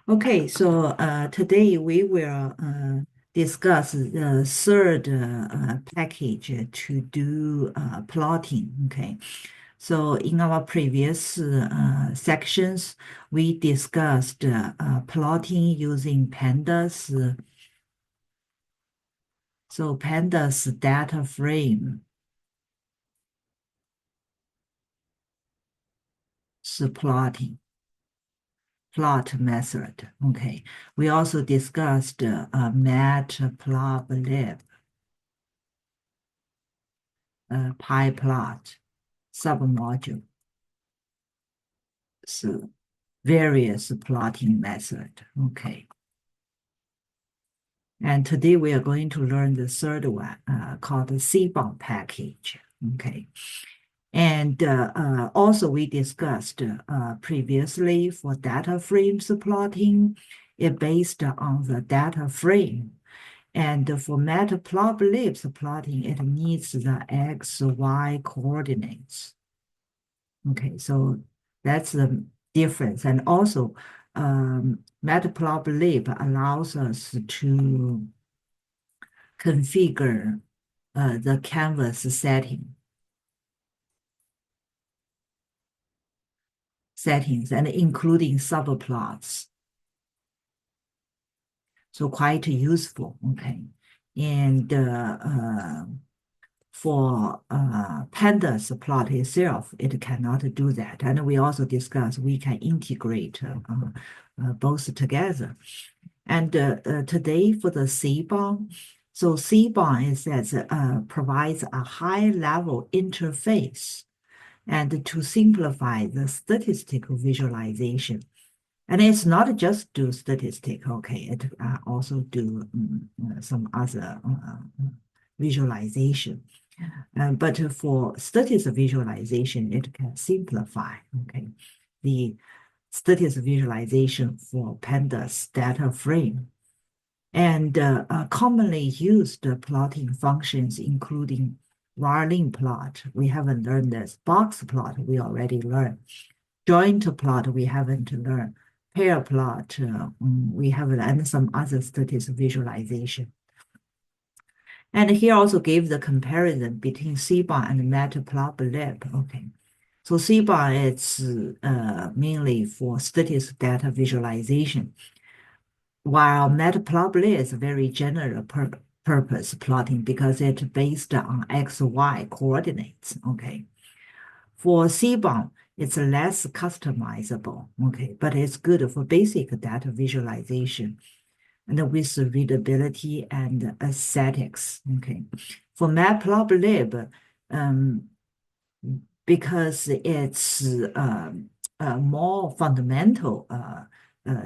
Okay, so today we will discuss the third package to do plotting. Okay, so in our previous sections, we discussed plotting using pandas. So pandas data frame is plot method. Okay, we also discussed matplotlib, pyplot submodule, so various plotting method. Okay, and today we are going to learn the third one called the Seaborn package. Okay. And also we discussed previously for data frames plotting, it based on the data frame. And for matplotlib plotting, it needs the x, y coordinates. Okay, so that's the difference. And also, matplotlib allows us to configure the canvas settings and including subplots. So quite useful, okay. And for pandas plot itself, it cannot do that. And we also discussed we can integrate both together. And today for the Seaborn, so Seaborn is that provides a high-level interface and to simplify the statistical visualization. And it's not just do statistic, okay, it also do some other visualization. But for statistical visualization, it can simplify, okay, the statistical visualization for pandas data frame. And commonly used plotting functions, including Varlin plot, we haven't learned this. Box plot, we already learned. Joint plot, we haven't learned. Pair plot, we haven't, and some other statistical visualization. And here also gave the comparison between Seaborn and matplotlib. Okay, so Seaborn is mainly for statistical data visualization, while matplotlib is very general purpose plotting because it's based on X, Y coordinates. Okay, for Seaborn, it's less customizable. Okay, but it's good for basic data visualization and with readability and aesthetics. Okay, for matplotlib, because it's more fundamental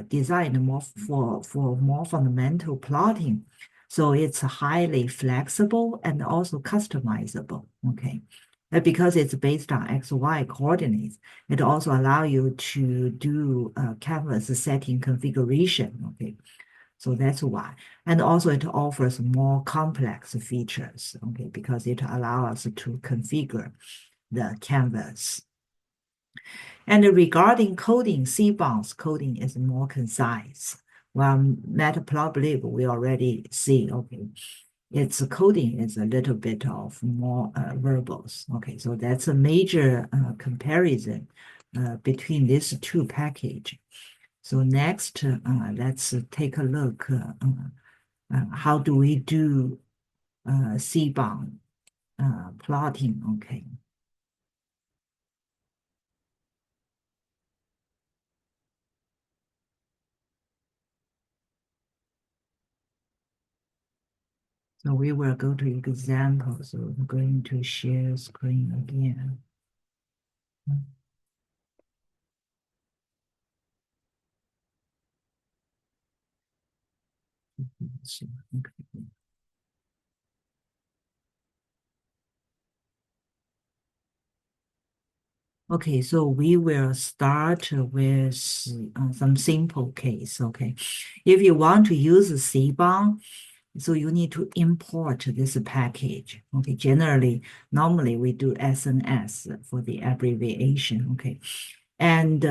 design, more for more fundamental plotting, so it's highly flexible and also customizable. Okay. Because it's based on XY coordinates, it also allows you to do canvas setting configuration. Okay, so that's why. And also it offers more complex features, okay, because it allows us to configure the canvas. And regarding coding, Seaborn's coding is more concise. While matplotlib, we already see, okay, its coding is a little bit of more verbose. Okay, so that's a major comparison between these two packages. So next, let's take a look how do we do Seaborn plotting. Okay. So we will go to example. So I'm going to share screen again. Okay, so we will start with some simple case. Okay, if you want to use Seaborn, so you need to import this package. Okay, generally, normally we do SNS for the abbreviation. Okay, And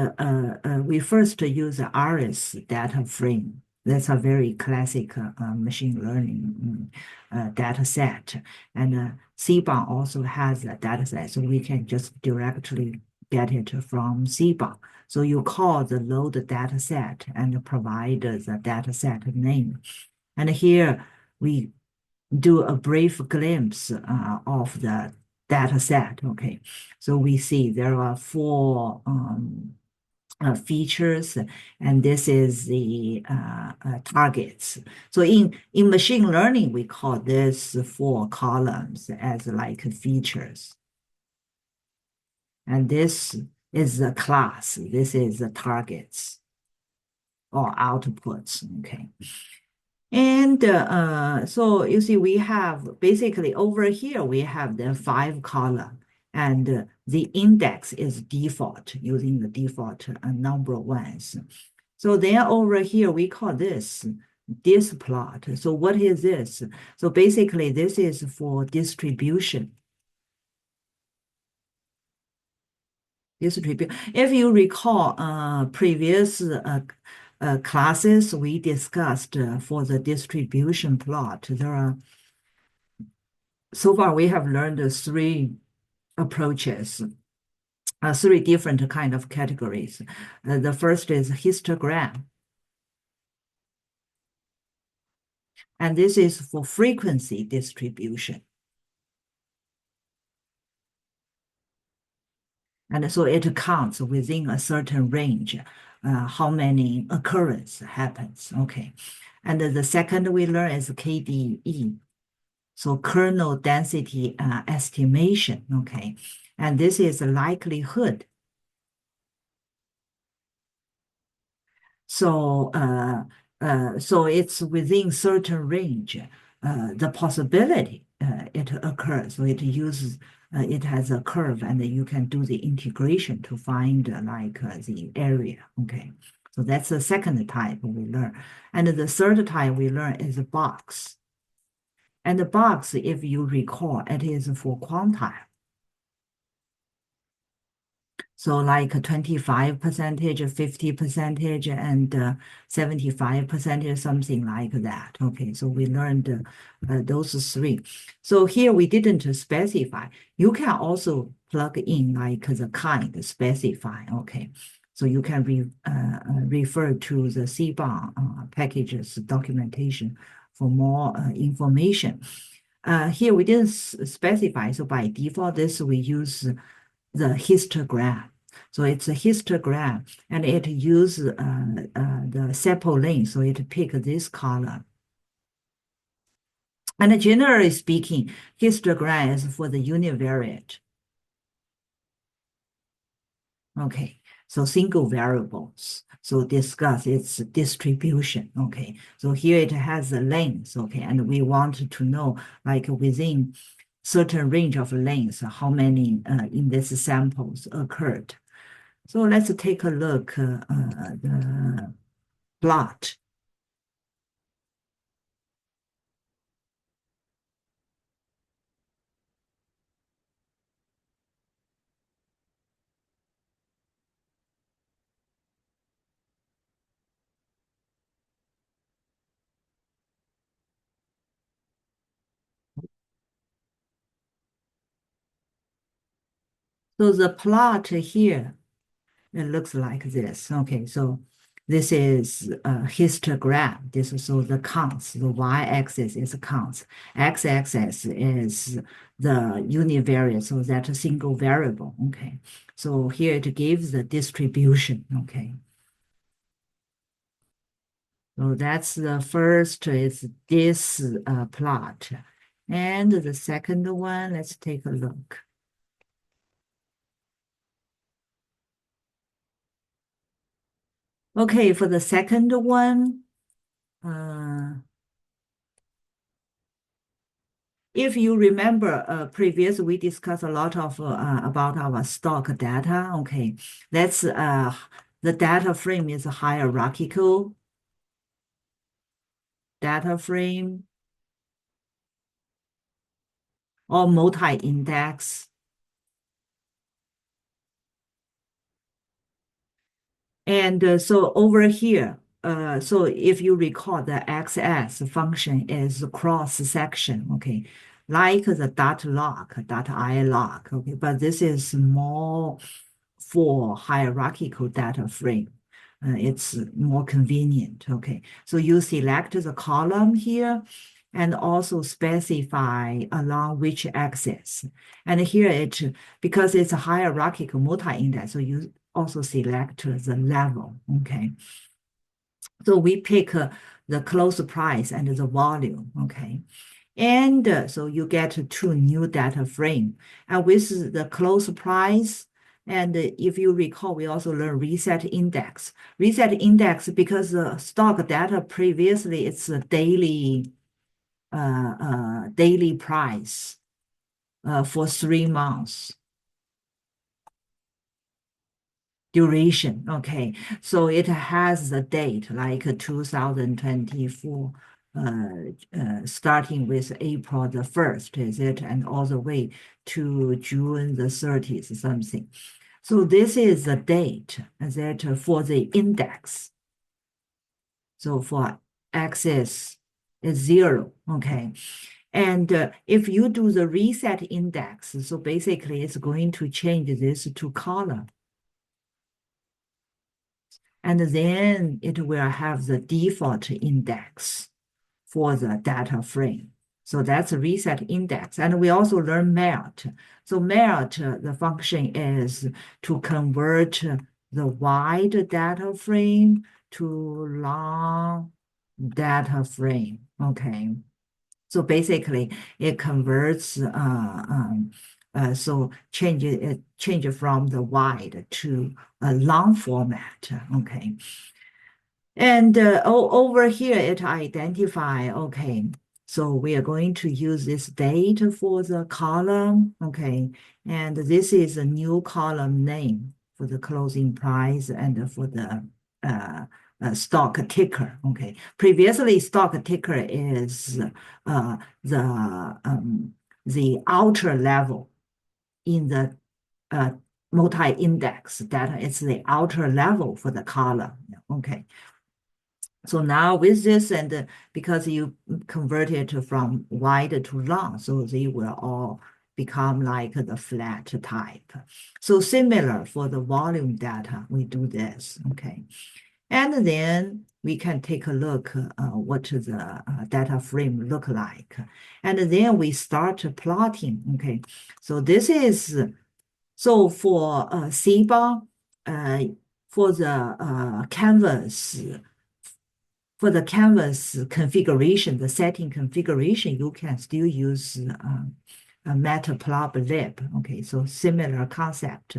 we first use the ARIS data frame. That's a very classic machine learning data set. And Seaborn also has a data set, so we can just directly get it from Seaborn. So you call the load data set and provide the data set name. And here we do a brief glimpse of the data set. Okay, so we see there are four features, and this is the targets. So in machine learning, we call this four columns as like features. And this is the class. This is the targets or outputs. Okay. And so you see, we have basically over here, we have the 5 column, and the index is default using the default number ones. So then over here, we call this plot. So what is this? So basically, this is for distribution. If you recall previous classes we discussed for the distribution plot, so far we have learned 3 approaches, 3 different kind of categories. The first is histogram, and this is for frequency distribution. And so it counts within a certain range how many occurrence happens. Okay. And the second we learn is KDE. So kernel density estimation. Okay. And this is likelihood. So so it's within certain range, the possibility it occurs. So it uses it has a curve, and you can do the integration to find like the area. Okay, so that's the second type we learn, and the third type we learn is a box. And the box, if you recall, it is for quantile. So like 25%, 50%, and 75%, something like that. Okay, so we learned those 3. So here we didn't specify. You can also plug in like the kind specify. Okay, so you can refer to the Seaborn packages documentation for more information. Here we didn't specify, so by default, this we use the histogram. So it's a histogram, and it uses the sample length, so it pick this column. And generally speaking, histogram is for the univariate. Okay, so single variables. So discuss its distribution. Okay, so here it has the length. Okay, and we want to know like within certain range of lengths, how many in these samples occurred. So let's take a look the plot. So the plot here, it looks like this. Okay, so this is a histogram. This is so the counts. The y-axis is counts. X-axis is the univariate, so that's a single variable. Okay, so here it gives the distribution. Okay, so that's the first is this plot, and the second one. Let's take a look. Okay, for the second one, if you remember, previous we discussed a lot of about our stock data. Okay, that's the data frame is a hierarchical data frame or multi-index. And so over here, so if you recall, the XS function is cross section, okay, like the dot log, dot I log, okay, but this is more for hierarchical data frame. It's more convenient, okay. So you select the column here and also specify along which axis. And here because it's a hierarchical multi-index, so you also select the level, okay. So we pick the close price and the volume, okay. And so you get two new data frame. And with the close price, and if you recall, we also learned reset index. Reset index, because the stock data previously, it's a daily price for 3 months duration. Okay, so it has the date like 2024, starting with April the 1st, is it, and all the way to June the 30th, something. So this is the date that for the index. So for axis is 0, okay. And if you do the reset index, so basically it's going to change this to column. And then it will have the default index for the data frame. So that's a reset index. And we also learn melt. So melt, the function is to convert the wide data frame to long data frame, okay? So basically, it converts, so change from the wide to a long format, okay? And over here, it identify, okay, so we are going to use this date for the column, okay? And this is a new column name for the closing price and for the stock ticker, okay? Previously, stock ticker is the outer level in the multi-index data. It's the outer level for the column, okay? So now with this, and because you convert it from wide to long, so they will all become like the flat type. So similar for the volume data, we do this, okay? And then we can take a look what the data frame look like. And then we start plotting, okay? So this is, so for Seaborn, for the canvas, for the canvas configuration, the setting configuration, you can still use a matplotlib. Okay, so similar concept,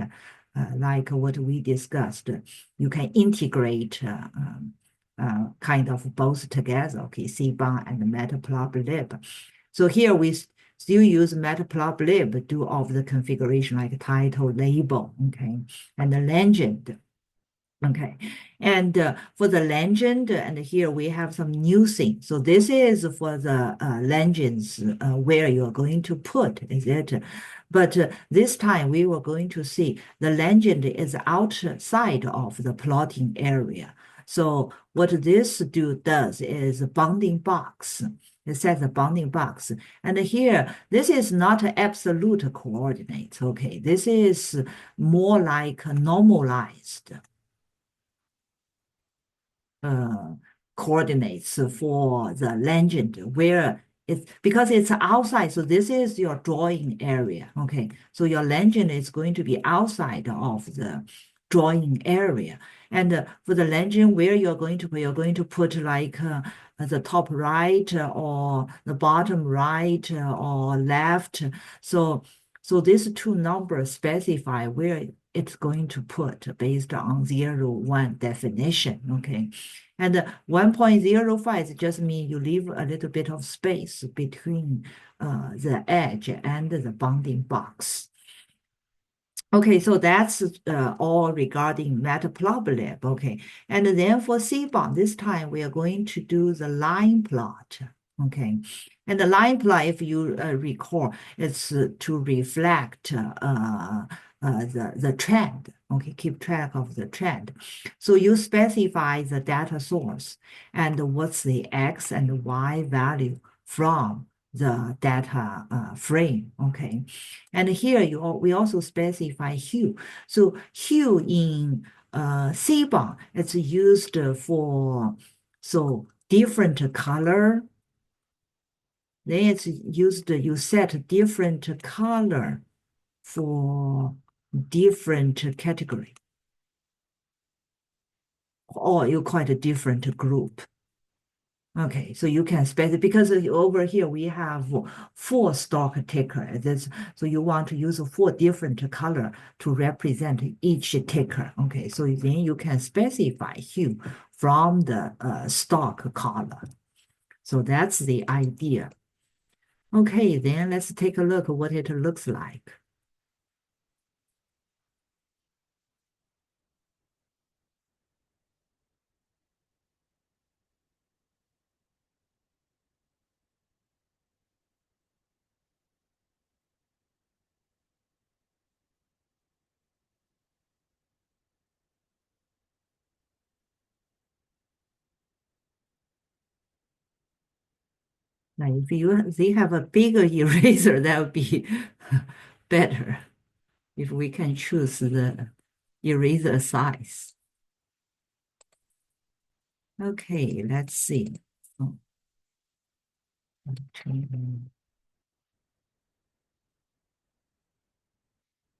like what we discussed. You can integrate kind of both together, okay, Seaborn and matplotlib. So here we still use matplotlib, do all of the configuration like title, label, okay, and the legend. Okay, and for the legend, and here we have some new things. So this is for the legends where you're going to put, is it? But this time we were going to see the legend is outside of the plotting area. So what this does is bounding box. It says a bounding box. And here, this is not absolute coordinates, okay? This is more like normalized coordinates for the legend where it's because it's outside. So this is your drawing area. Okay. So your legend is going to be outside of the drawing area. And for the legend where you're going to put like the top right or the bottom right or left. So these two numbers specify where it's going to put based on 0, 1 definition, okay? And 1.05 just means you leave a little bit of space between the edge and the bounding box. Okay, so that's all regarding matplotlib, okay? And then for Seaborn, this time we are going to do the line plot, okay? And the line plot, if you recall, it's to reflect the trend, okay, keep track of the trend. So you specify the data source and what's the X and Y value from the data frame, okay? And here we also specify hue. So hue in Seaborn, it's used for different color. Then it's used, you set different color for different category, or you call it a different group. Okay, so you can specify, because over here we have 4 stock ticker. So you want to use 4 different color to represent each ticker. Okay, so then you can specify hue from the stock color. So that's the idea. Okay, then let's take a look at what it looks like. Now, if they have a bigger eraser, that would be better if we can choose the eraser size. Okay, let's see. Oh,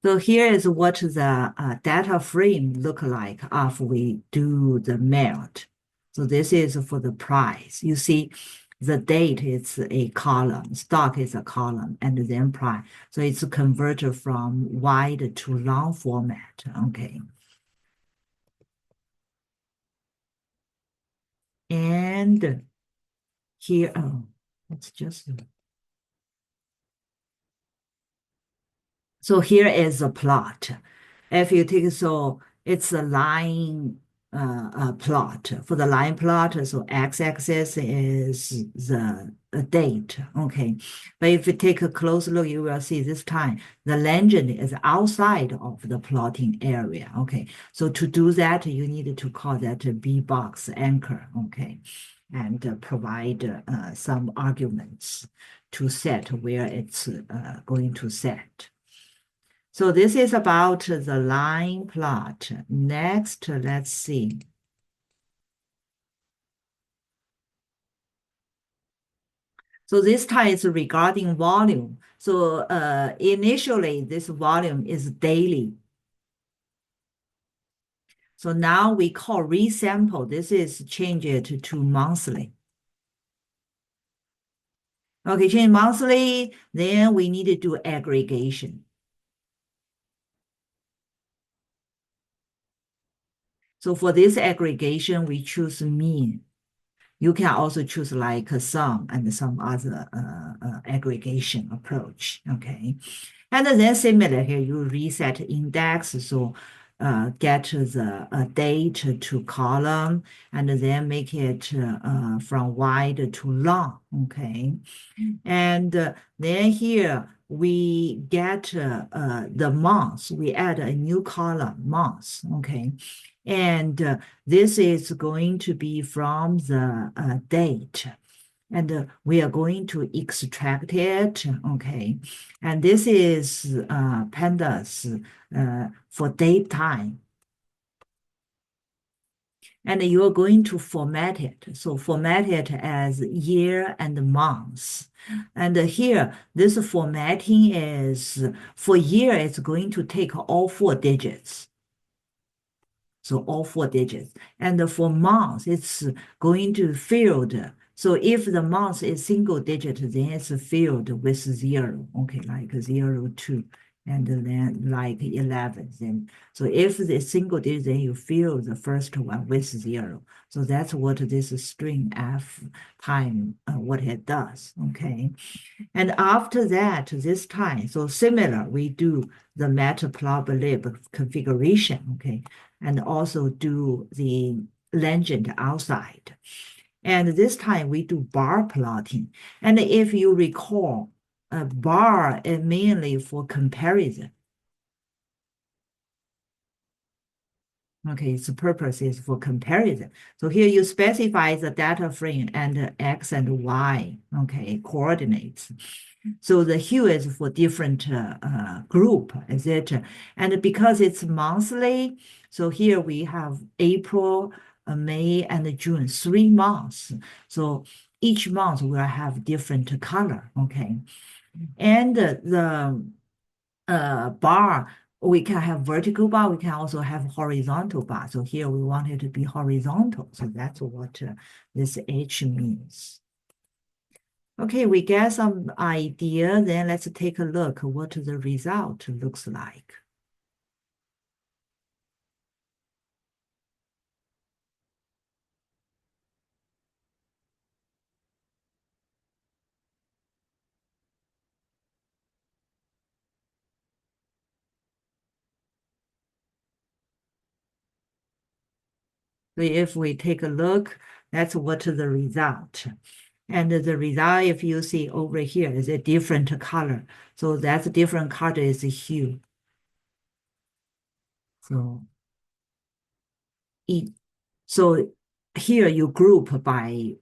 so here is what the data frame look like after we do the melt. So this is for the price. You see, the date is a column, stock is a column, and then price. So it's converted from wide to long format. Okay. And here, oh, it's just, so here is a plot. If you take, so it's a line plot. For the line plot, so x-axis is the date, okay? But if you take a close look, you will see this time the legend is outside of the plotting area, okay? So to do that, you need to call that a B box anchor, okay? And provide some arguments to set where it's going to set. So this is about the line plot. Next, let's see. So this time is regarding volume. So initially, this volume is daily. So now we call resample. This is change it to monthly. Okay, change monthly, then we need to do aggregation. So for this aggregation, we choose mean. You can also choose like a sum and some other aggregation approach, okay? And then similar here, you reset index, so get the date to column, and then make it from wide to long, okay? And then here we get the months. We add a new column, months, okay? And this is going to be from the date. And we are going to extract it, okay? And this is pandas for date time. And you're going to format it. So format it as year and months. And here, this formatting is, for year, it's going to take all 4 digits. So all 4 digits. And for months, it's going to field. So if the month is single digit, then it's filled with 0, okay, like 0, 2, and then like 11. Then, so if the single digit, then you fill the first one with 0. So that's what this string f time, what it does, okay? And after that, this time, so similar, we do the matplotlib configuration, okay? And also do the legend outside. And this time we do bar plotting. And if you recall, a bar is mainly for comparison. Okay, its purpose is for comparison. So here you specify the data frame and X and Y, okay, coordinates. So the hue is for different group, is it? And because it's monthly, so here we have April, May, and June, 3 months. So each month will have different color, okay? And the bar, we can have vertical bar, we can also have horizontal bar. So here we want it to be horizontal. So that's what this H means. Okay, we get some idea. Then let's take a look what the result looks like. So if we take a look, that's what the result. And the result, if you see over here, is a different color. So that's different color is hue. So it, so here you group by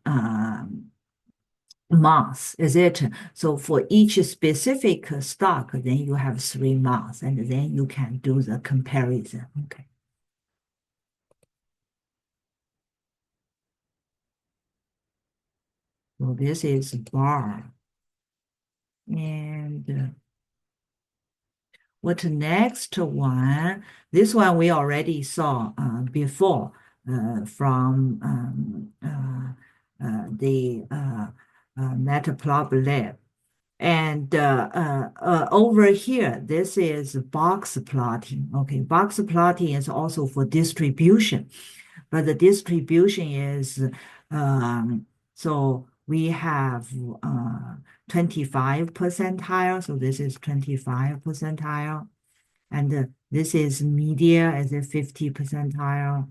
months, is it? So for each specific stock, then you have 3 months, and then you can do the comparison. Okay. So this is bar. And what next one? This one we already saw before from the Matplotlib. And over here, this is box plotting. Okay, box plotting is also for distribution, but the distribution is so we have 25 percentile. So this is 25 percentile, and this is media as a 50 percentile,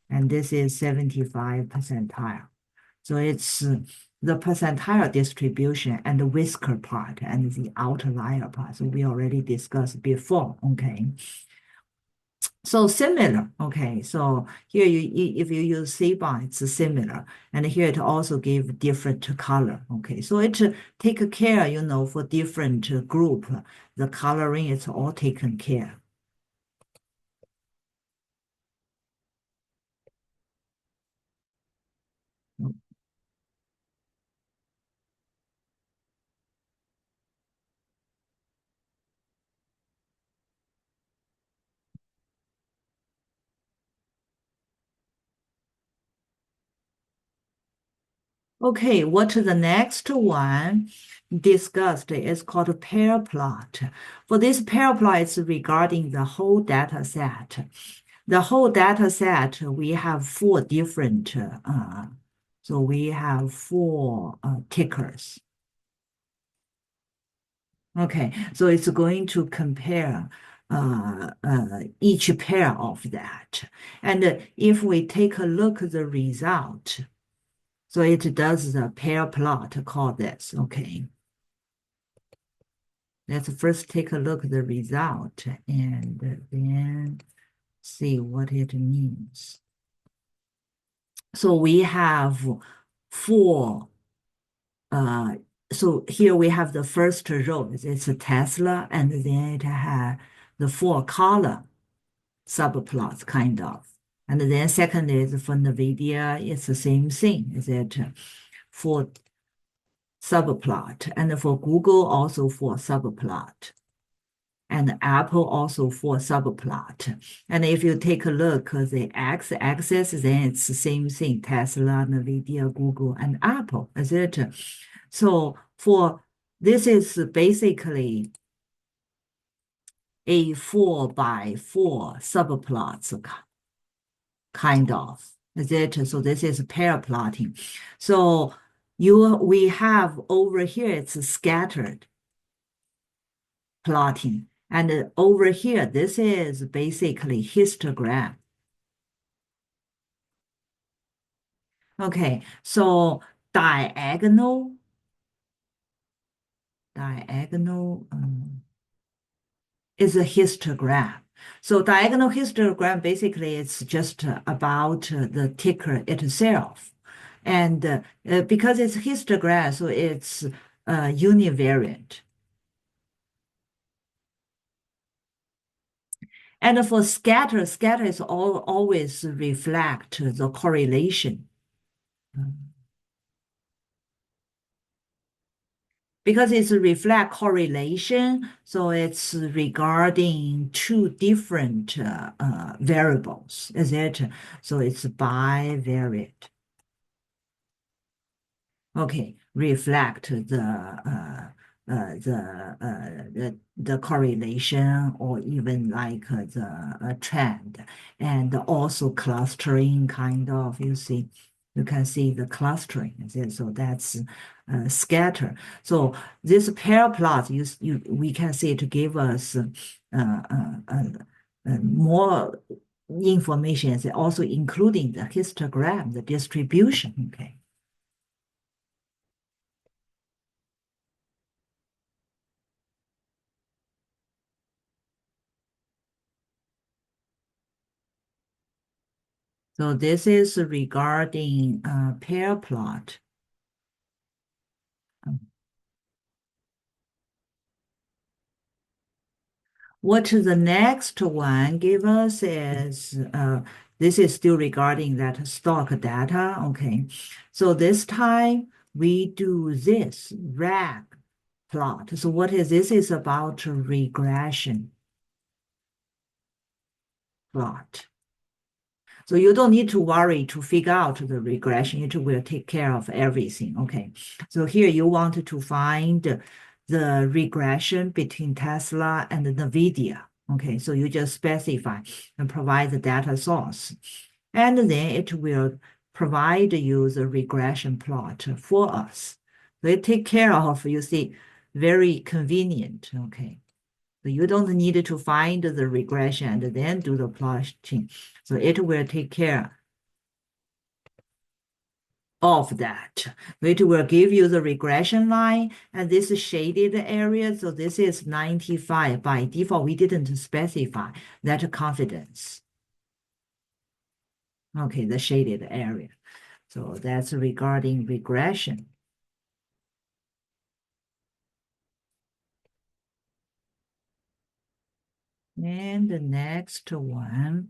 and this is 75 percentile. So it's the percentile distribution and the whisker part and the outlier part. So we already discussed before, okay? So similar, okay? So here if you use Seaborn, it's similar. And here it also give different color, okay? So it take care, for different group, the coloring is all taken care. Okay, what the next one discussed is called a pair plot. For this pair plot, it's regarding the whole data set. The whole data set, we have four different, so we have four tickers. Okay, so it's going to compare each pair of that. And if we take a look at the result, so it does the pair plot, call this, okay. Let's first take a look at the result and then see what it means. So we have four, so here we have the first row, it's a Tesla, and then it has the four color subplots, kind of. And then second is for NVIDIA, it's the same thing, is it for subplot, and for Google also for subplot, and Apple also for subplot. And if you take a look at the x-axis, then it's the same thing, Tesla, NVIDIA, Google, and Apple, is it? So for this is basically a 4x4 subplots kind of, is it? So this is pair plotting. So we have over here, it's scattered plotting. And over here, this is basically histogram. Okay, so diagonal is a histogram. So diagonal histogram basically it's just about the ticker itself. And because it's histogram, so it's univariate. And for scatter, scatter is always reflect the correlation. Because it's reflect correlation, so it's regarding two different variables, is it? So it's bivariate. Okay, reflect the correlation or even like the trend, and also clustering kind of, you see, you can see the clustering. So that's scatter. So this pair plot, we can see to give us more information, also including the histogram, the distribution. Okay. So this is regarding pair plot. What the next one give us is, this is still regarding that stock data. Okay. So this time we do this rag plot. So what is this? Is about regression plot. So you don't need to worry to figure out the regression. It will take care of everything. Okay. So here you want to find the regression between Tesla and NVIDIA. Okay. So you just specify and provide the data source. And then it will provide you the regression plot for us. So it take care of, you see, very convenient. Okay. So you don't need to find the regression and then do the plotting. So it will take care of that. It will give you the regression line and this shaded area. So this is 95. By default, we didn't specify that confidence. Okay, the shaded area. So that's regarding regression. And the next one.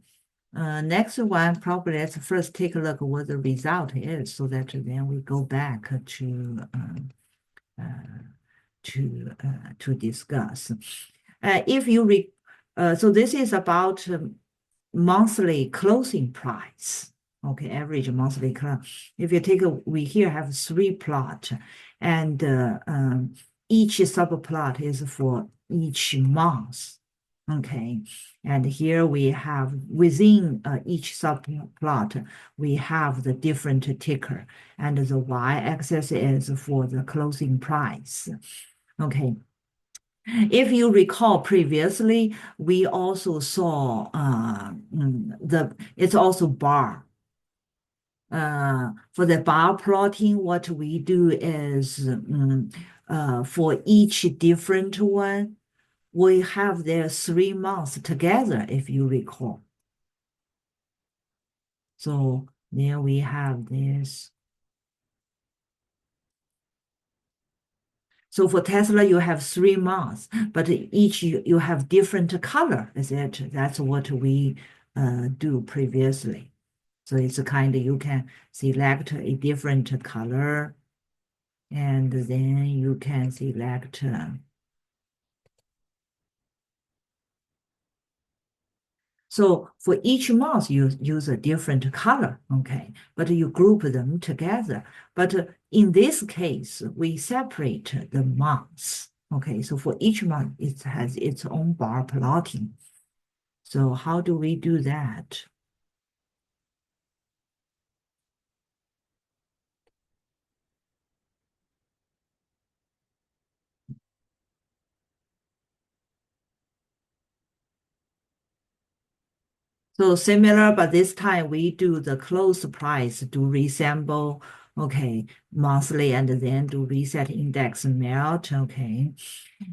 Next one, probably let's first take a look at what the result is so that then we go back to discuss. If you so this is about monthly closing price. Okay, average monthly close. If you take we here have three plot, and each subplot is for each month. Okay, and here we have within each subplot, we have the different ticker, and the y-axis is for the closing price. Okay, if you recall previously, we also saw it's also bar. For the bar plotting, what we do is for each different one, we have their 3 months together, if you recall. So there we have this. So for Tesla, you have 3 months, but each you have different color, is it? That's what we do previously. So it's a kind of, you can select a different color, and then you can select so for each month, you use a different color, okay? But you group them together. But in this case, we separate the months, okay? So for each month, it has its own bar plotting. So how do we do that? So similar, but this time we do the close price to resemble okay, monthly, and then do reset index melt, okay.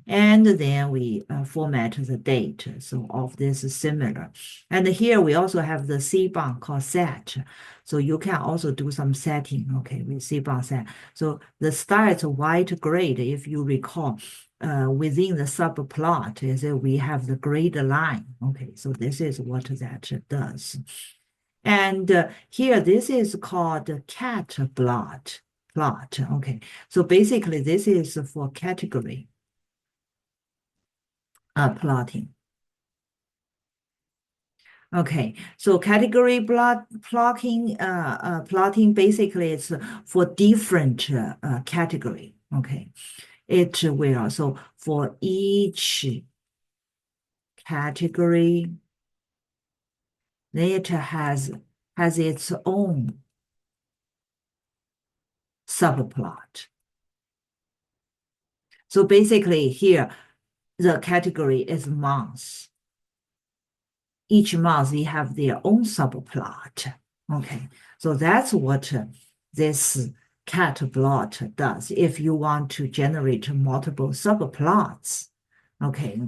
And then we format the date. So all of this is similar. And here we also have the Seaborn called set. So you can also do some setting, okay, with Seaborn set. So the start white grid, if you recall, within the subplot is we have the grid line. Okay, so this is what that does. And here, this is called cat plot. Okay, so basically this is for category plotting. Okay, so category plotting basically it's for different category. Okay, it will so for each category, it has its own subplot. So basically here, the category is months. Each month they have their own subplot. Okay, so that's what this cat plot does. If you want to generate multiple subplots, okay,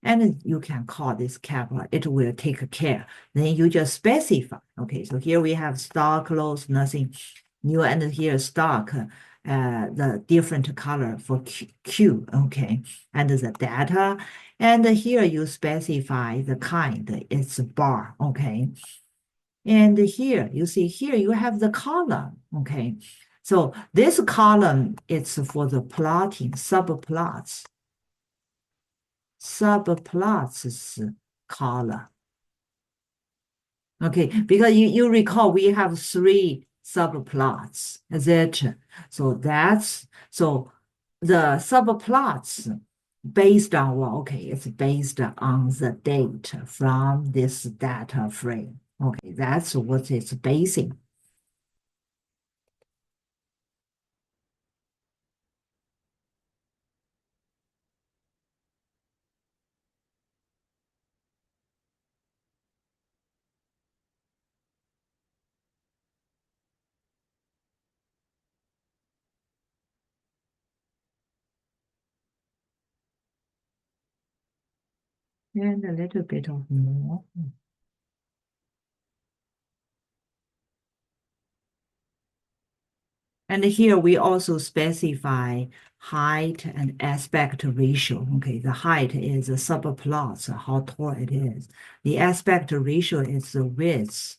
and you can call this cat plot, it will take care. Then you just specify. Okay, so here we have stock loss, nothing new, and here stock, the different color for Q, okay, and the data. And here you specify the kind, it's bar, okay. And here, you see here you have the column, okay. So this column, it's for the plotting, subplots column. Okay, because you recall we have three subplots, etc. So the subplots based on what? Okay, it's based on the date from this data frame. Okay, that's what it's basing. And a little bit of more. And here we also specify height and aspect ratio. Okay, the height is the subplots, how tall it is. The aspect ratio is the width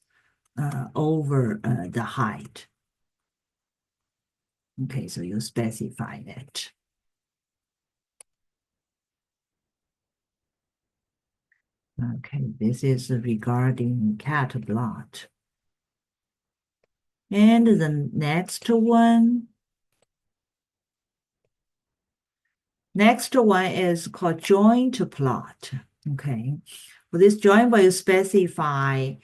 over the height. Okay, so you specify it. Okay, this is regarding cat plot. And the next one is called joint plot. Okay, for this joint will specify,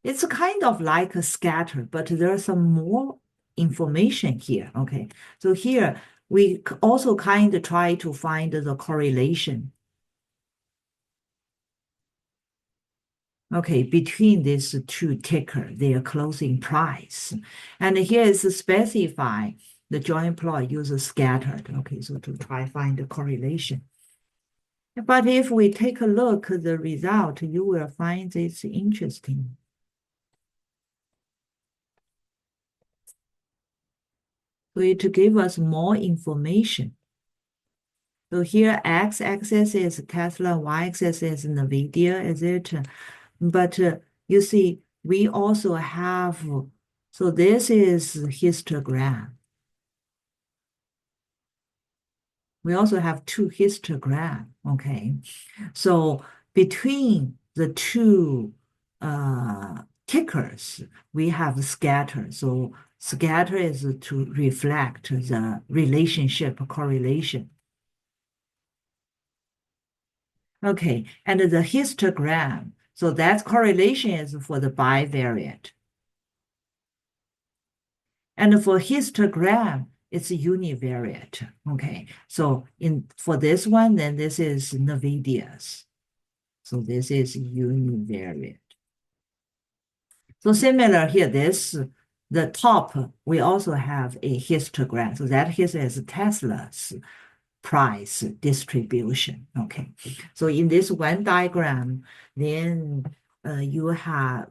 it's kind of like a scatter, but there's some more information here. Okay, so here we also kind of try to find the correlation. Okay, between these two ticker, their closing price. And here is specify the joint plot uses scattered. Okay, so to try find the correlation. But if we take a look at the result, you will find this interesting. So it gives us more information. So here x-axis is Tesla, y-axis is NVIDIA, is it? But you see, we also have, so this is histogram. We also have two histogram, okay? So between the two tickers, we have scatter. So scatter is to reflect the relationship correlation. Okay, and the histogram, so that correlation is for the bivariate. And for histogram, it's univariate. Okay, so for this one, then this is NVIDIA's. So this is univariate. So similar here, this the top, we also have a histogram. So that here is Tesla's price distribution. Okay. So in this one diagram, then you have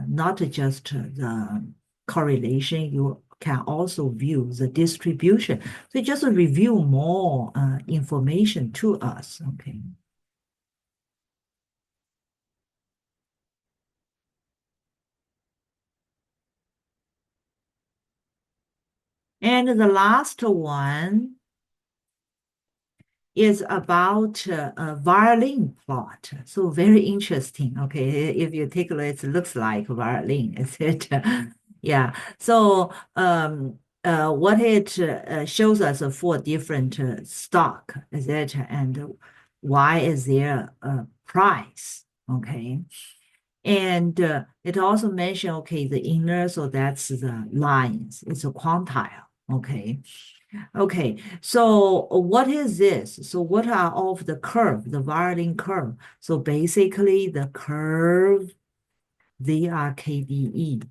not just the correlation, you can also view the distribution. So just review more information to us. Okay. And the last one is about a violin plot. So very interesting. Okay, if you take a look, it looks like violin, etc. Yeah. So what it shows us 4 different stock, etc. And why is there a price? Okay. And it also mentioned, okay, the inner, so that's the lines. It's a quantile. Okay. Okay, so what is this? So what are all of the curve, the violin curve? So basically the curve, they are KDE.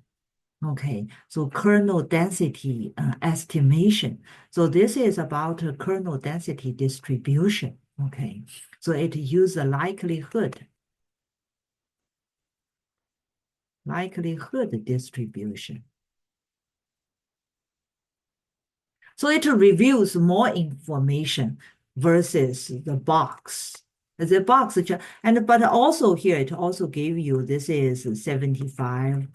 Okay, so kernel density estimation. So this is about a kernel density distribution. Okay, so it uses a likelihood distribution. So it reveals more information versus the box. The box, but also here it also gave you this is 75%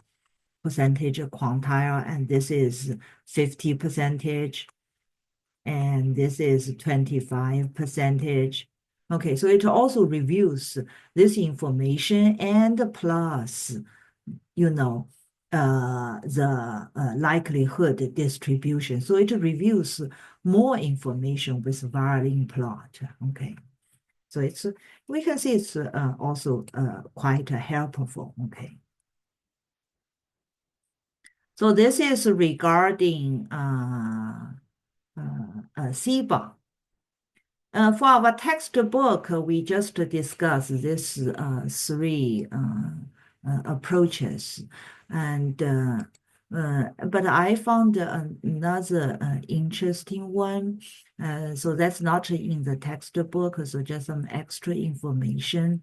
quantile, and this is 50%, and this is 25%. Okay, so it also reviews this information and plus, you know, the likelihood distribution. So it reviews more information with violin plot. Okay, so it's we can see it's also quite helpful. Okay, so this is regarding Seaborn. For our textbook, we just discussed this 3 approaches, and but I found another interesting one. So that's not in the textbook, so just some extra information,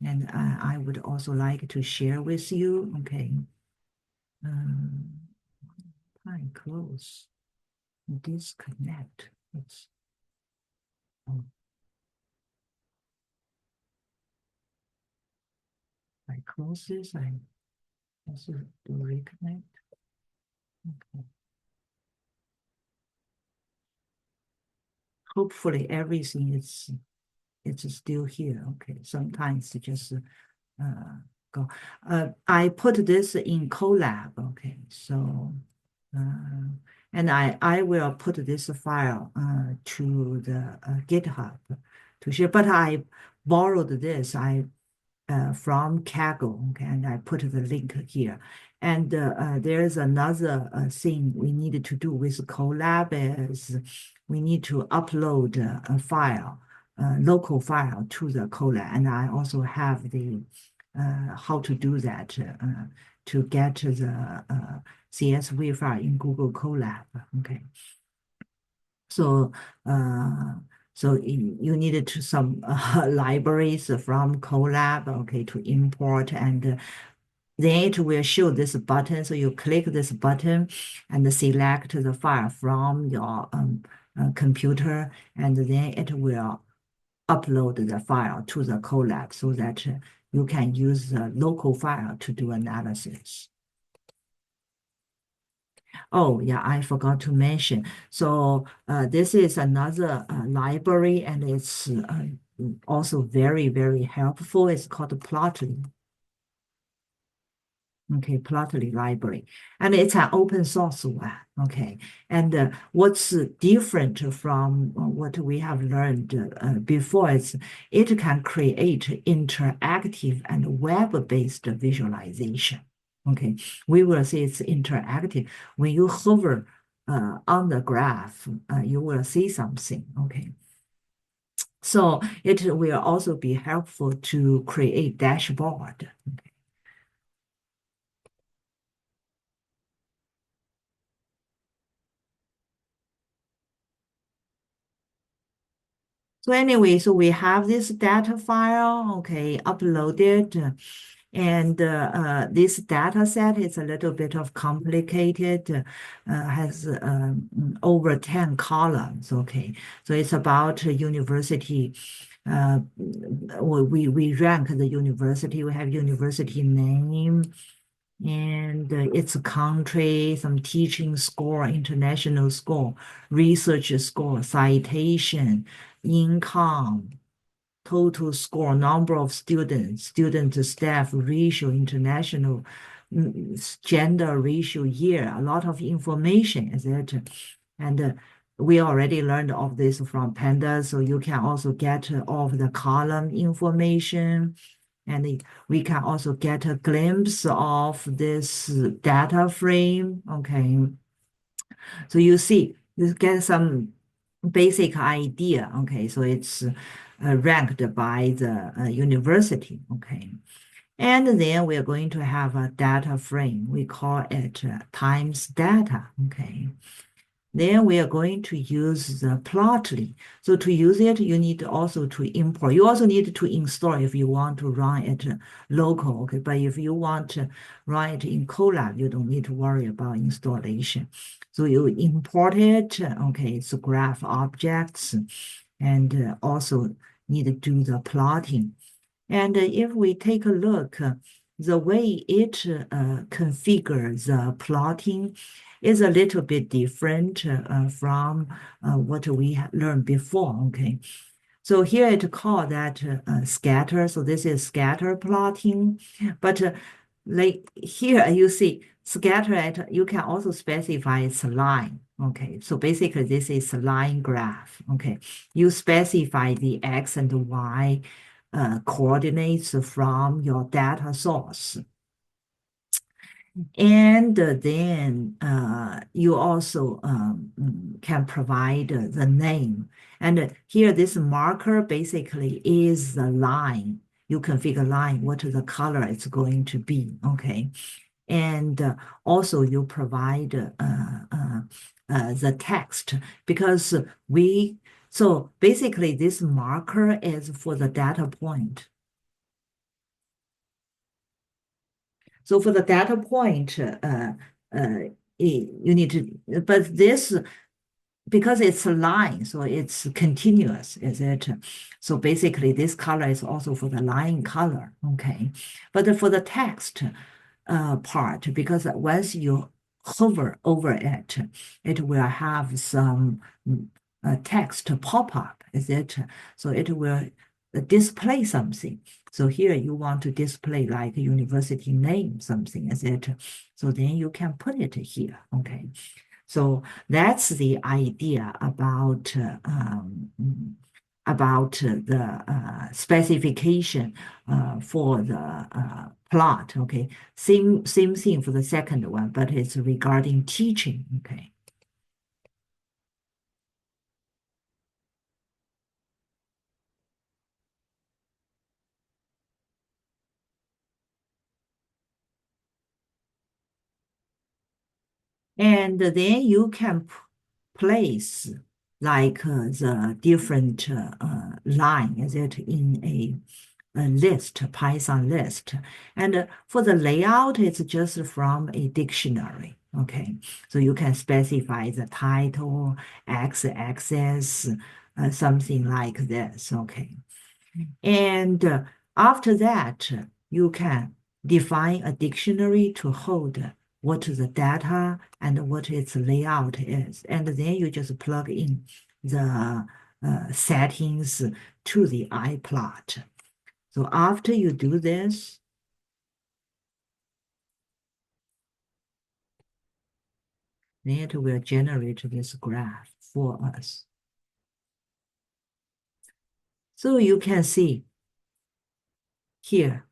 and I would also like to share with you. Okay, time close, disconnect. Let's, oh, I close this. I also do reconnect. Okay. Hopefully everything is it's still here. Okay. Sometimes it just go. I put this in Colab. Okay. So and I will put this file to the GitHub to share. But I borrowed this. I from Kaggle, okay, and I put the link here. And there's another thing we needed to do with Colab is we need to upload a file, a local file to the Colab. And I also have the how to do that to get the CSV file in Google Colab. Okay. So so you needed to some libraries from Colab, okay, to import, and then it will show this button. So you click this button and select the file from your computer, and then it will upload the file to the Colab so that you can use the local file to do analysis. Oh, yeah, I forgot to mention. So this is another library, and it's also very, very helpful. It's called Plotly. Okay, Plotly library. And it's an open source one. Okay. And what's different from what we have learned before is it can create interactive and web-based visualization. Okay, we will see it's interactive. When you hover on the graph, you will see something. Okay, so it will also be helpful to create dashboard. Okay. So anyway, so we have this data file, okay, uploaded. And this data set is a little bit of complicated, has over 10 columns, okay. So it's about a university. We rank the university. We have university name and its country, some teaching score, international score, research score, citation, income, total score, number of students, student to staff ratio, international gender ratio, year, a lot of information, etc. And we already learned of this from Pandas, so you can also get all of the column information. And we can also get a glimpse of this data frame. Okay. So you see, you get some basic idea. Okay. So it's ranked by the university. Okay. And then we're going to have a data frame. We call it times data. Okay. Then we are going to use the Plotly. So to use it, you need also to import. You also need to install if you want to run it local, okay? But if you want to run it in Colab, you don't need to worry about installation. So you import it, okay, it's graph objects, and also need to do the plotting. And if we take a look, the way it configures the plotting is a little bit different from what we learned before. Okay, so here it called that scatter. So this is scatter plotting, but like here you see scatter at you can also specify its line. Okay, so basically this is a line graph. Okay, you specify the x and y coordinates from your data source. And then you also can provide the name. And here, this marker basically is the line. You configure line, what the color it's going to be, okay? And also you provide the text because so basically this marker is for the data point. So for the data point, you need to, but this, because it's a line, so it's continuous, is it? So basically this color is also for the line color, okay? But for the text part, because once you hover over it, it will have some text pop up, is it? So it will display something. So here you want to display like university name, something, etc. So then you can put it here, okay? So that's the idea about the specification for the plot, okay? Same thing for the second one, but it's regarding teaching, okay? And then you can place like the different line, is it in a list, Python list. And for the layout, it's just from a dictionary. Okay, so you can specify the title, x-axis, something like this. Okay, and after that, you can define a dictionary to hold what the data and what its layout is. And then you just plug in the settings to the iPlot. So after you do this, then it will generate this graph for us. So you can see here,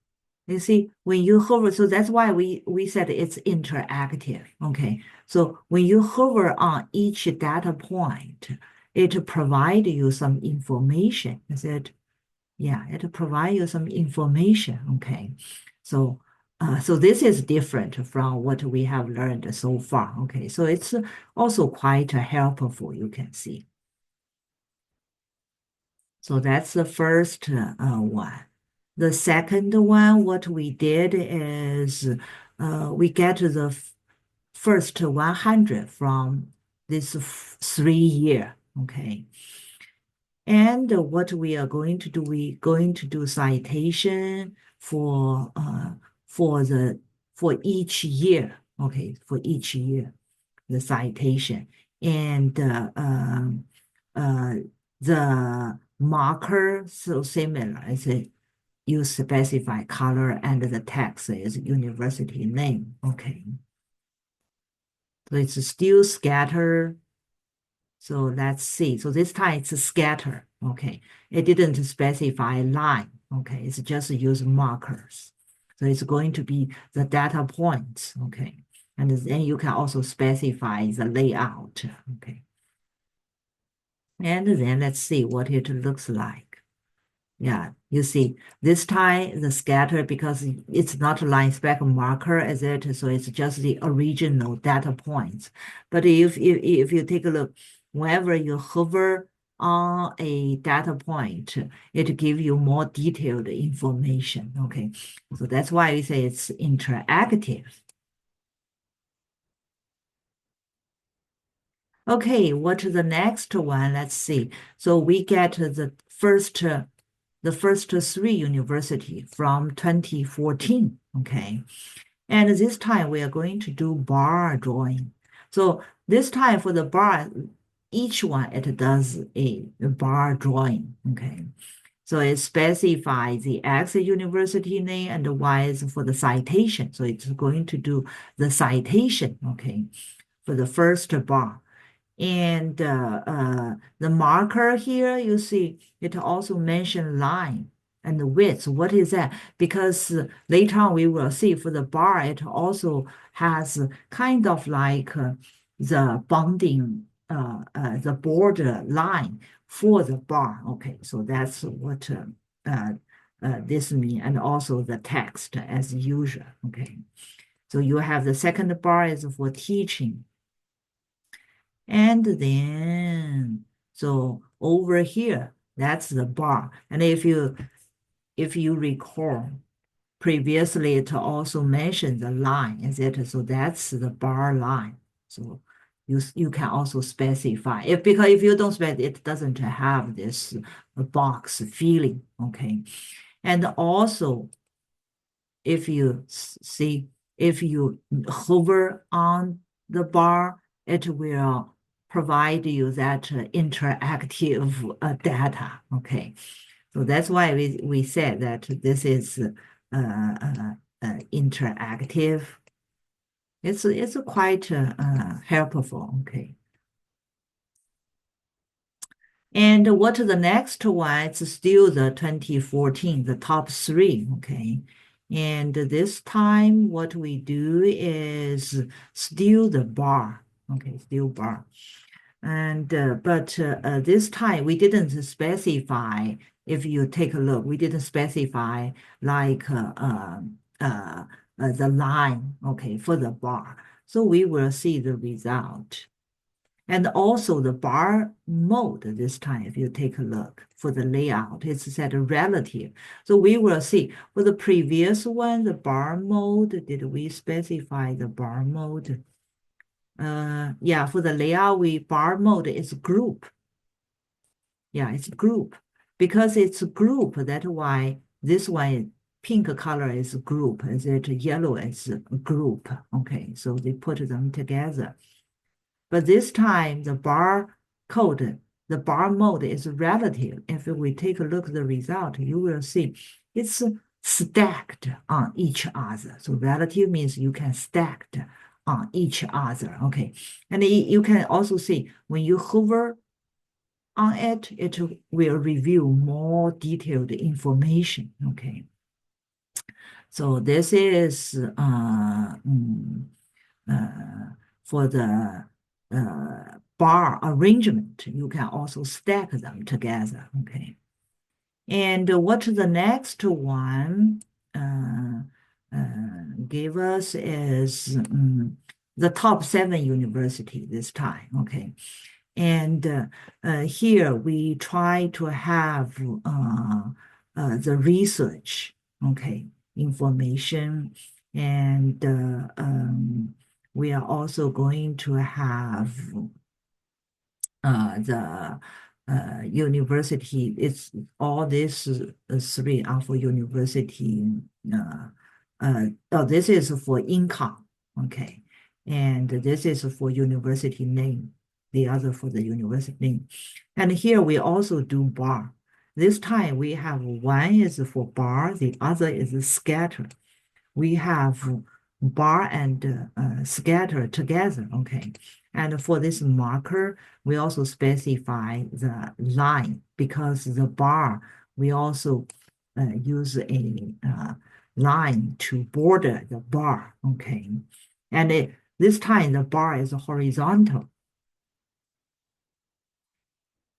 you see, when you hover, so that's why we said it's interactive. Okay. So when you hover on each data point, it provides you some information. Is it? Yeah, it provides you some information. Okay. So so this is different from what we have learned so far. Okay. So it's also quite helpful, you can see. So that's the first one. The second one, what we did is we get the first 100 from this 3 year, okay? And what we are going to do, we're going to do citation for the for each year, okay, for each year, the citation. And uh, the marker, so similar. I say you specify color and the text is university name. Okay. So it's still scatter. So let's see. So this time it's a scatter. Okay. It didn't specify line. Okay. It's just use markers. So it's going to be the data points. Okay. And then you can also specify the layout. Okay. And then let's see what it looks like. Yeah, you see, this time the scatter, because it's not a line spec marker, is it? So it's just the original data points. But if you take a look, whenever you hover on a data point, it gives you more detailed information. Okay, so that's why we say it's interactive. Okay, what's the next one? Let's see. So we get the first 3 university from 2014, okay? And this time we are going to do bar drawing. So this time for the bar, each one it does a bar drawing, okay? So it specifies the X university name and the Y is for the citation. So it's going to do the citation, okay, for the first bar. And the marker here, you see, it also mentioned line and the width. What is that? Because later on we will see for the bar, it also has kind of like the bounding, the border line for the bar. Okay, so that's what this means, and also the text as usual. Okay, so you have the second bar is for teaching. And then, so over here, that's the bar. And if you recall, previously it also mentioned the line, is it? So that's the bar line. So you can also specify because if you don't specify, it doesn't have this box feeling. Okay. And also if you see, if you hover on the bar, it will provide you that interactive data. Okay, so that's why we said that this is interactive. It's quite helpful. Okay. And what the next one? It's still the 2014, the top 3, okay? And this time what we do is still the bar, okay, still bar. And but this time we didn't specify, if you take a look, we didn't specify like the line, okay, for the bar. So we will see the result. And also the bar mode this time, if you take a look for the layout, it's set relative. So we will see for the previous one, the bar mode, did we specify the bar mode? Yeah, for the layout, bar mode is group. Yeah, it's group. Because it's a group, that's why this one, pink color is group, is it yellow is group. Okay, so they put them together. But this time, the bar code, the bar mode is relative. If we take a look at the result, you will see it's stacked on each other. So relative means you can stack on each other. Okay. And you can also see when you hover on it, it will reveal more detailed information. Okay. So this is for the bar arrangement. You can also stack them together, okay? And what the next one give us is the top 7 university this time, okay? And here we try to have the research, okay, information, and we are also going to have the university. It's all this three are for university. This is for income, okay, and this is for university name. The other for the university name, and here we also do bar. This time we have one is for bar, the other is scatter. We have bar and scatter together, okay. And for this marker, we also specify the line because the bar, we also use a line to border the bar, okay. And this time the bar is horizontal.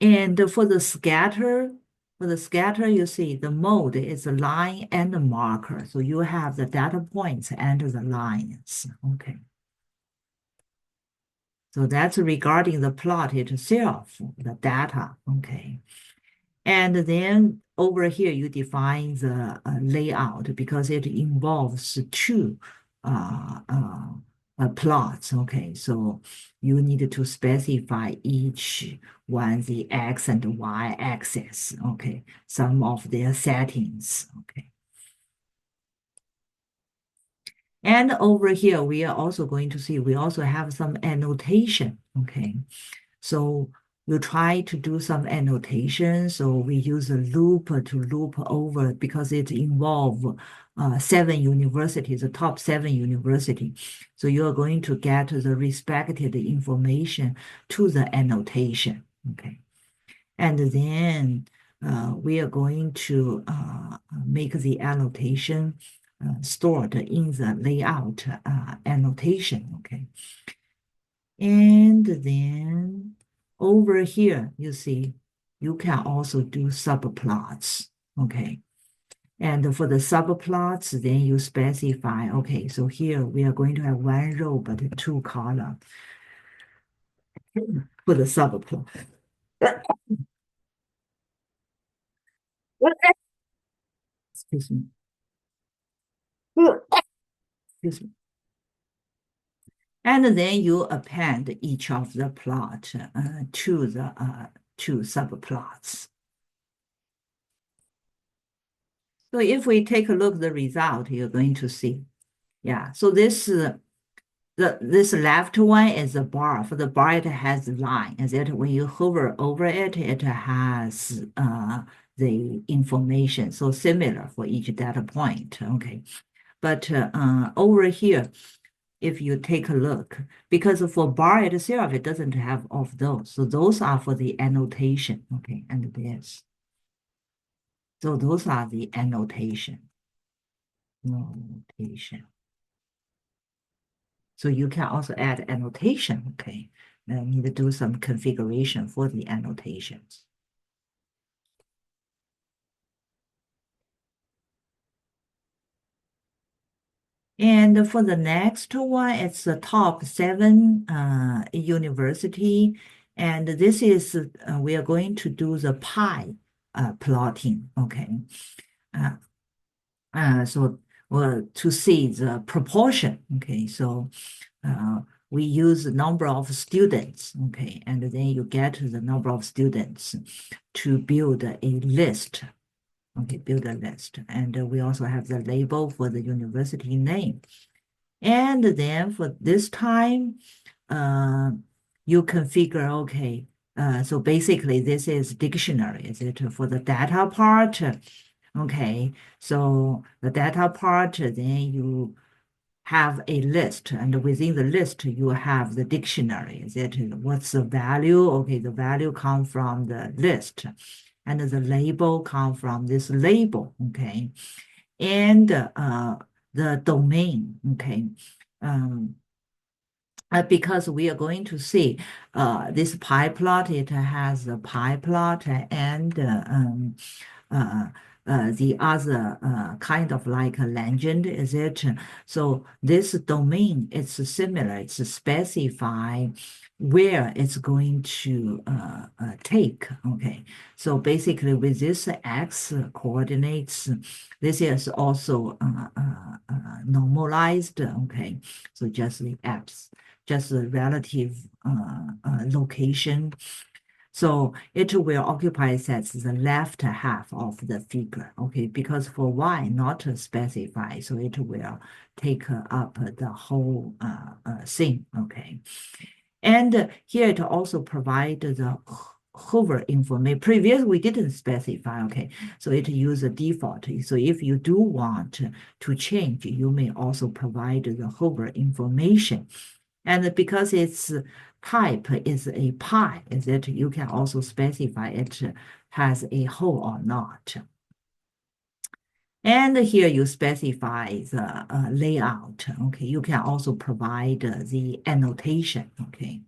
And for the scatter, you see the mode is a line and a marker. So you have the data points and the lines. Okay. So that's regarding the plot itself, the data. Okay. And then over here, you define the layout because it involves two plots. Okay, so you need to specify each one the x and y axis. Okay, some of their settings. Okay. And over here, we are also going to see, we also have some annotation. Okay. So you try to do some annotation. So we use a loop to loop over because it involves 7 universities, the top 7 universities. So you are going to get the respected information to the annotation. Okay. And then we are going to make the annotation stored in the layout annotation. Okay. And then over here, you see, you can also do subplots, okay? And for the subplots, then you specify, okay, so here we are going to have one row, but 2 columns for the subplot. Excuse me. Excuse me. And then you append each of the plot to the 2 subplots. So if we take a look at the result, you're going to see, yeah. So this this left one is a bar. For the bar, it has line. Is that when you hover over it, it has the information. So similar for each data point. Okay, but over here, if you take a look, because for bar itself, it doesn't have of those. So those are for the annotation. Okay, and this. So those are the annotation. Notation. So you can also add annotation, okay? Need to do some configuration for the annotations. And for the next one, it's the top 7 university. And this is, we are going to do the pie plotting, okay? So to see the proportion, okay? So we use the number of students, okay, and then you get the number of students to build a list, okay, build a list. And we also have the label for the university name. And then for this time, you configure, okay, so basically this is dictionary, is it for the data part? Okay, so the data part, then you have a list, and within the list you have the dictionary. That is, what's the value? Okay, the value comes from the list, and the label comes from this label. Okay, and the domain. Okay, because we are going to see this pie plot. It has a pie plot and the other kind of like a legend, is it? So this domain is similar. It's specify where it's going to take. Okay, so basically with this x coordinates, this is also normalized. Okay, so just the x, just the relative location. So it will occupy as the left half of the figure, okay? Because for y not specified, so it will take up the whole thing, okay? And here it also provides the hover information. Previous we didn't specify, okay? So it uses a default. So if you do want to change, you may also provide the hover information. And because its type is a pi, is that you can also specify it has a hole or not. And here you specify the layout. Okay, you can also provide the annotation. Okay.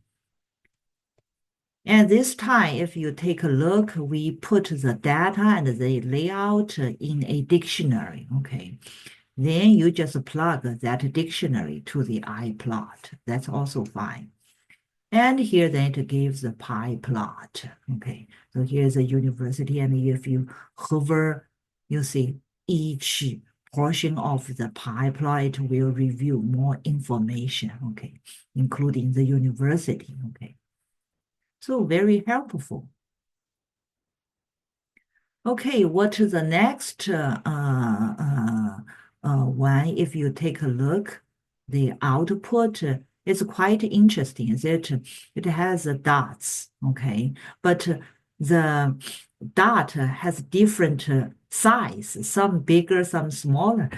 And this time, if you take a look, we put the data and the layout in a dictionary. Okay. Then you just plug that dictionary to the iPlot. That's also fine. And here then it gives the pie plot. Okay, so here's a university, and if you hover, you see each portion of the pie plot, it will review more information, okay, including the university, okay. So very helpful. Okay, what is the next one? If you take a look, the output is quite interesting. It has dots, okay, but the dot has different size, some bigger, some smaller.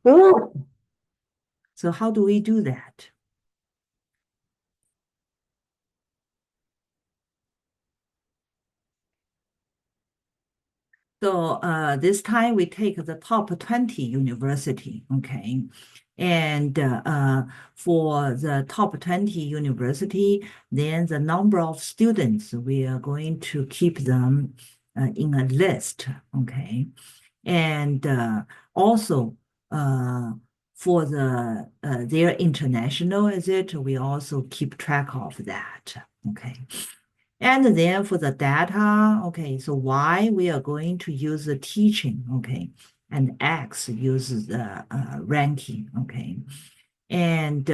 Oh. So how do we do that? So this time we take the top 20 university, okay? And for the top 20 university, then the number of students, we are going to keep them in a list, okay? And also for their international, is it? We also keep track of that, okay? And then for the data, okay, so Y, we are going to use the teaching, okay, and X uses the ranking, okay. And,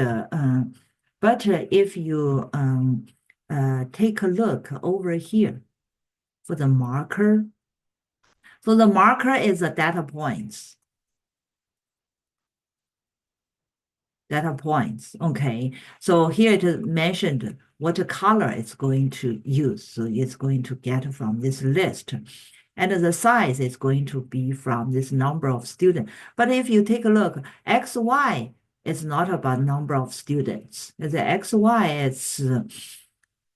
but if you take a look over here for the marker, so the marker is the data points. Data points, okay. So here it is mentioned what color it's going to use. So it's going to get from this list. And the size is going to be from this number of students. But if you take a look, XY is not about number of students. The XY is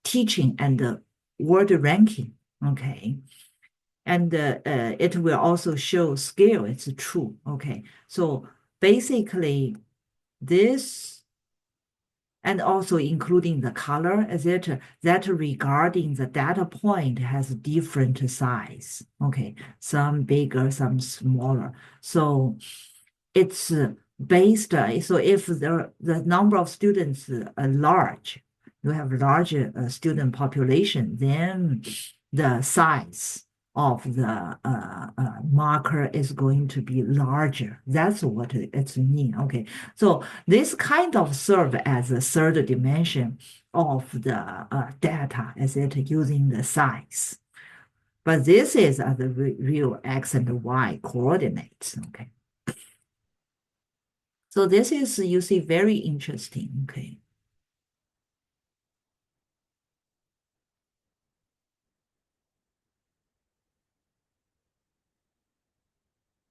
teaching and word ranking, okay. And it will also show scale, it's true, okay. So basically, this, and also including the color, etc., that regarding the data point has different size. Okay, some bigger, some smaller. So it's based, so if the number of students are large, you have larger student population, then the size of the marker is going to be larger. That's what it's mean. Okay, so this kind of serve as a third dimension of the data, as it using the size. But this is the real x and y coordinates. Okay. So this is, you see, very interesting. Okay.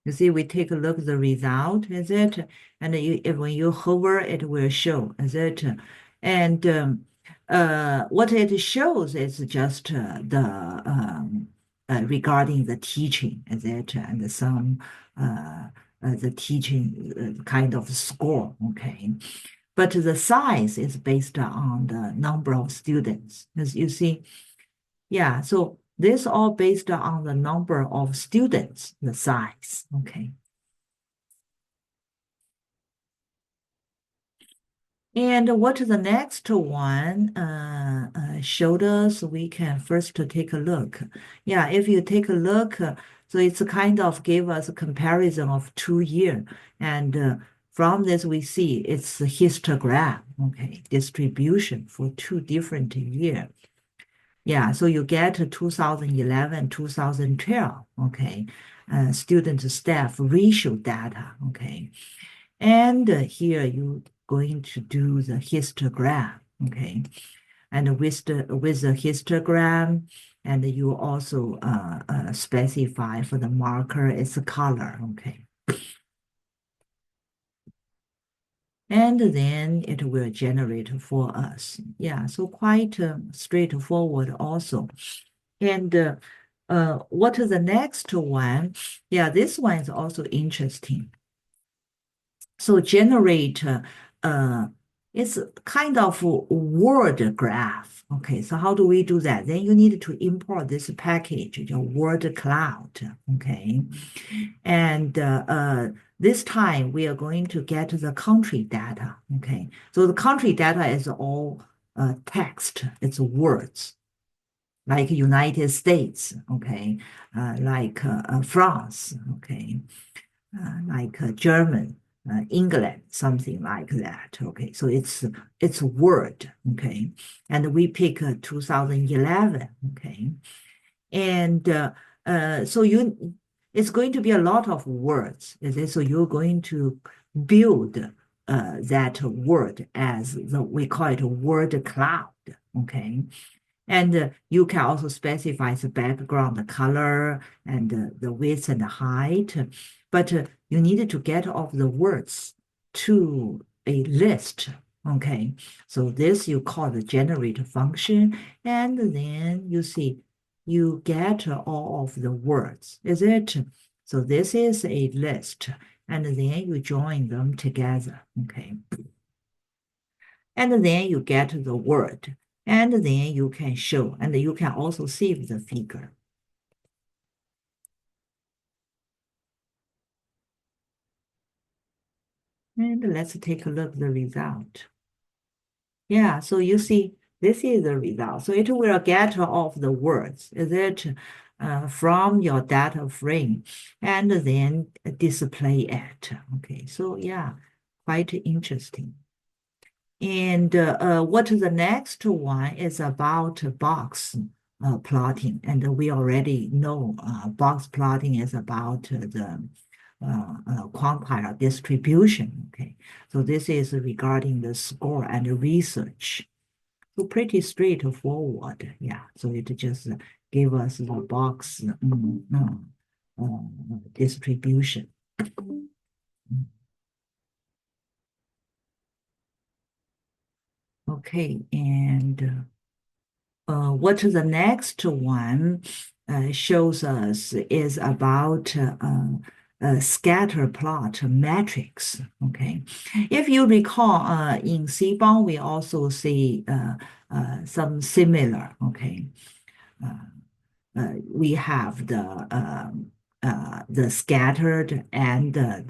You see, we take a look at the result, is it? And when you hover, it will show, is it? And what it shows is just the regarding the teaching, is it? And some the teaching kind of score, okay? But the size is based on the number of students, as you see. Yeah, so this all based on the number of students, the size, okay. And what the next one showed us, we can first take a look. Yeah, if you take a look, so it's kind of gave us a comparison of 2 years. And from this, we see it's a histogram, okay, distribution for 2 different years. Yeah, so you get 2011, 2012, okay, student to staff ratio data, okay. And here you going to do the histogram, okay? And with the histogram, and you also specify for the marker it's a color, okay? And then it will generate for us. Yeah, so quite straightforward also. And what is the next one? Yeah, this one is also interesting. So generate, it's kind of a word graph. Okay, so how do we do that? Then you need to import this package, your word cloud. Okay, and this time we are going to get the country data. Okay, so the country data is all text, it's words. Like United States, okay, like France, okay, like German, England, something like that. Okay, so it's a word. Okay, and we pick 2011. Okay, and so it's going to be a lot of words. Is it? So you're going to build that word as we call it a word cloud. Okay. And you can also specify the background, the color, and the width and the height. But you need to get all the words to a list. Okay, so this you call the generate function, and then you see you get all of the words. Is it? So this is a list, and then you join them together. Okay, and then you get the word. And then you can show, and you can also save the figure. And let's take a look at the result. Yeah, so you see, this is the result. So it will get all of the words, is it, from your data frame, and then display it. Okay, so yeah, quite interesting. And what the next one is about box plotting. And we already know box plotting is about the quantile distribution. Okay, so this is regarding the score and the research. So pretty straightforward. Yeah, so it just gave us the box distribution. Okay, and what the next one shows us is about scatter plot metrics. Okay, if you recall, in Seaborn we also see some similar. Okay, we have the scattered and the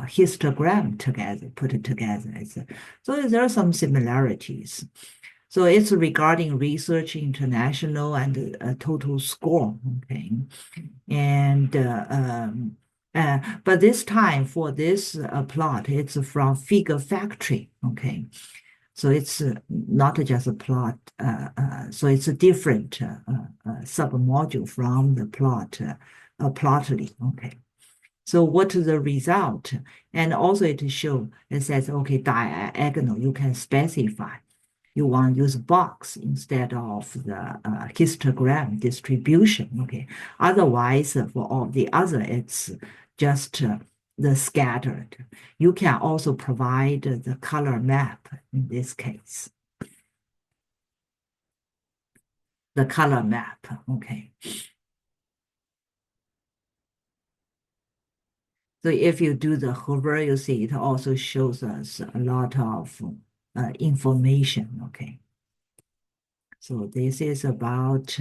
histogram together, put it together. So there are some similarities. So it's regarding research international and total score. Okay, and but this time for this plot, it's from Figure Factory. Okay, so it's not just a plot. So it's a different submodule from the plot plotly. Okay. So what is the result? And also it shows, it says, okay, diagonal, you can specify. You want to use box instead of the histogram distribution. Okay. Otherwise, for all the other, it's just the scattered. You can also provide the color map in this case. The color map. Okay. So if you do the hover, you see it also shows us a lot of information. Okay. So this is about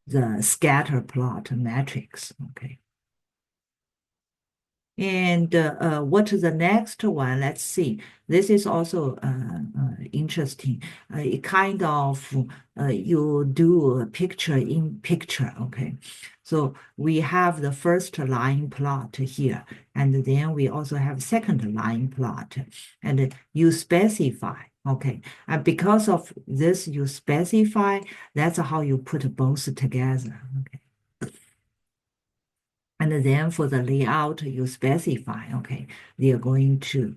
the scatter plot matrix. Okay. And what is the next one? Let's see. This is also interesting. It kind of you do a picture in picture. Okay, so we have the first line plot here, and then we also have second line plot, and you specify. Okay, and because of this, you specify. That's how you put both together. Okay. And then for the layout, you specify, okay, they are going to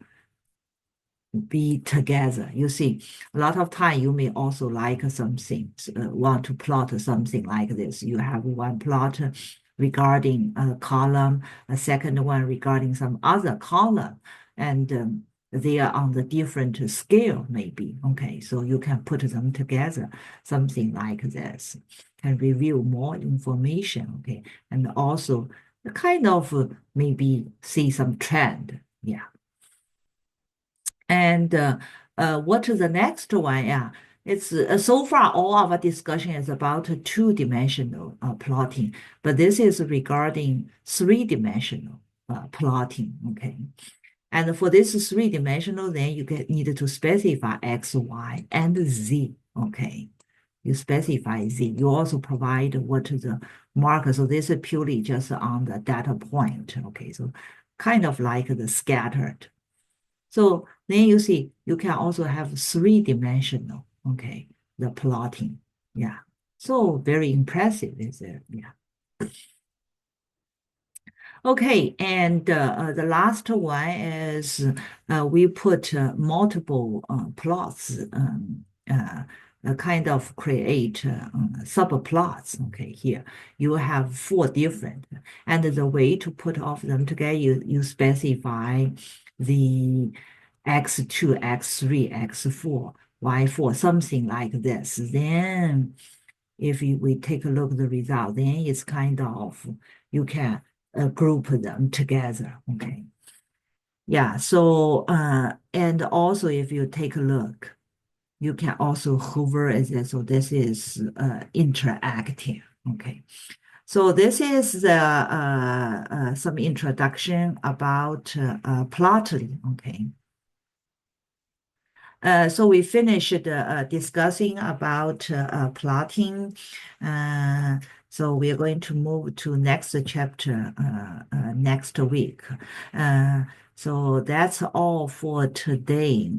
be together. You see, a lot of time you may also like something, want to plot something like this. You have one plot regarding a column, a second one regarding some other column, and they are on the different scale, maybe. Okay, so you can put them together, something like this, can reveal more information. Okay, and also kind of maybe see some trend. Yeah. And what is the next one? Yeah, it's so far all of our discussion is about two-dimensional plotting, but this is regarding three-dimensional plotting. Okay, and for this three-dimensional, then you need to specify X, Y, and Z. Okay, you specify Z. You also provide what is the marker. So this is purely just on the data point. Okay, so kind of like the scattered. So then you see, you can also have three-dimensional, okay, the plotting. Yeah. So very impressive, is it? Yeah. Okay, and the last one is we put multiple plots, kind of create subplots. Okay, here you have four different, and the way to put all of them together, you specify the x2, x3, x4, y4, something like this. Then if we take a look at the result, then it's kind of, you can group them together. Okay. Yeah. So, and also if you take a look, you can also hover as this. So this is interactive. Okay. So this is some introduction about plotting. Okay. So we finished discussing about plotting. So we are going to move to next chapter next week. So that's all for today.